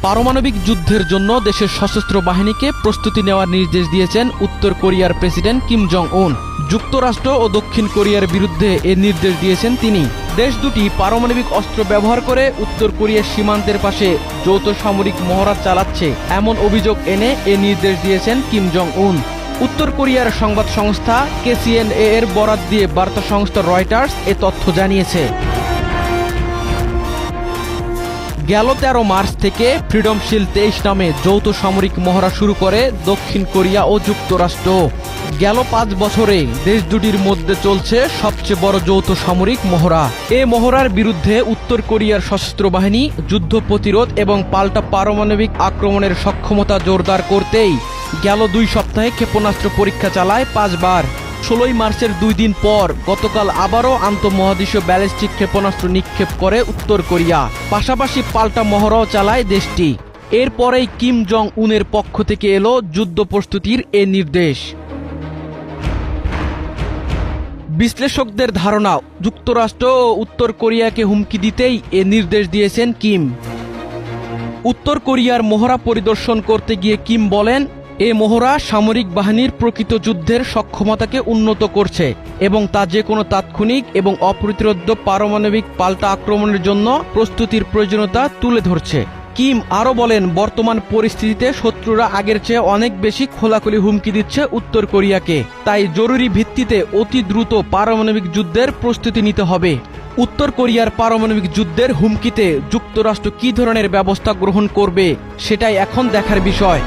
পারমাণবিক যুদ্ধের জন্য দেশের সশস্ত্র বাহিনীকে প্রস্তুতি নেওয়ার নির্দেশ দিয়েছেন উত্তর কোরিয়ার প্রেসিডেন্ট কিম জং উন। যুক্তরাষ্ট্র ও দক্ষিণ কোরিয়ার বিরুদ্ধে এ নির্দেশ দিয়েছেন তিনি। দেশ দুটি পারমাণবিক অস্ত্র ব্যবহার করে উত্তর কোরিয়ার সীমান্তের পাশে যৌথ সামরিক মহড়া চালাচ্ছে এমন অভিযোগ এনে এ নির্দেশ দিয়েছেন কিম জং উন। উত্তর কোরিয়ার সংবাদ সংস্থা KCNA এর বরাত দিয়ে বার্তা সংস্থা রয়টার্স এ তথ্য জানিয়েছে। গেল 13 মার্চ থেকে ফ্রিডম শিল্ড 23 নামে যৌথ সামরিক মহড়া শুরু করে দক্ষিণ কোরিয়া ও যুক্তরাষ্ট্র। গেল 5 বছরে দেশ দুটির মধ্যে চলছে সবচেয়ে বড় যৌথ সামরিক মহড়া। এ মহড়ার বিরুদ্ধে উত্তর কোরিয়ার সশস্ত্র বাহিনী যুদ্ধ প্রতিরোধ এবং পাল্টা পারমাণবিক আক্রমণের সক্ষমতা জোরদার করতেই গেল 2 সপ্তাহে ক্ষেপণাস্ত্র পরীক্ষা চালায় 5 বার। 16 মার্চের 2 দিন পর গতকাল আবারও আন্তঃমহাদেশীয় ব্যালিস্টিক ক্ষেপণাস্ত্র নিক্ষেপ করে উত্তর কোরিয়া। পাশাপাশি পাল্টা মহড়াও চালায় দেশটি। এরপরেই কিম জং উনের পক্ষ থেকে এলো যুদ্ধ প্রস্তুতির এ নির্দেশ। বিশ্লেষকদের ধারণা, যুক্তরাষ্ট্র ও উত্তর কোরিয়াকে হুমকি দিতেই এ নির্দেশ দিয়েছেন কিম। উত্তর কোরিয়ার মহড়া পরিদর্শন করতে গিয়ে কিম বলেন, এ মহড়া সামরিক বাহিনীর প্রকৃত যুদ্ধের সক্ষমতাকে উন্নত করছে এবং তা যে কোনো তাৎক্ষণিক এবং অপ্রতিরোধ্য পারমাণবিক পাল্টা আক্রমণের জন্য প্রস্তুতির প্রয়োজনীয়তা তুলে ধরছে। কিম আরও বলেন, বর্তমান পরিস্থিতিতে শত্রুরা আগের চেয়ে অনেক বেশি খোলাখুলি হুমকি দিচ্ছে উত্তর কোরিয়াকে, তাই জরুরি ভিত্তিতে অতি দ্রুত পারমাণবিক যুদ্ধের প্রস্তুতি নিতে হবে। উত্তর কোরিয়ার পারমাণবিক যুদ্ধের হুমকিতে যুক্তরাষ্ট্র কী ধরনের ব্যবস্থা গ্রহণ করবে সেটাই এখন দেখার বিষয়।